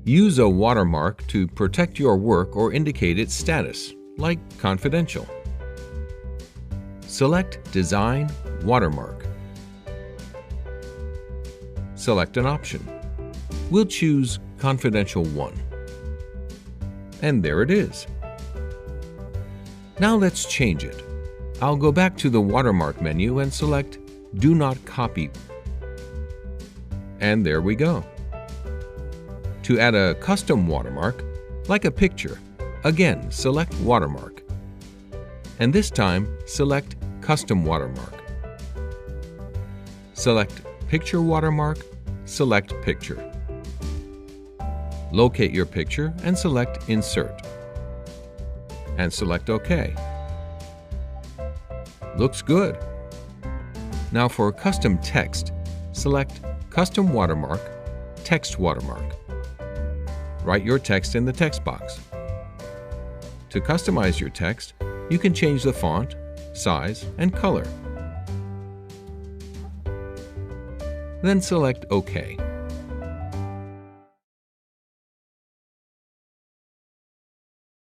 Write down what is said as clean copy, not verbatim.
Use a watermark to protect your work or indicate its status, like confidential. Select Design Watermark. Select an option. We'll choose Confidential 1. And there it is. Now let's change it. I'll go back to the Watermark menu and select Do Not Copy. And there we go. To add a custom watermark, like a picture, again select Watermark. And this time select Custom Watermark. Select Picture Watermark, select Picture. Locate your picture and select Insert. And select OK. Looks good. Now for custom text, select Custom Watermark, Text Watermark. Write your text in the text box. To customize your text, you can change the font, size, and color. Then select OK.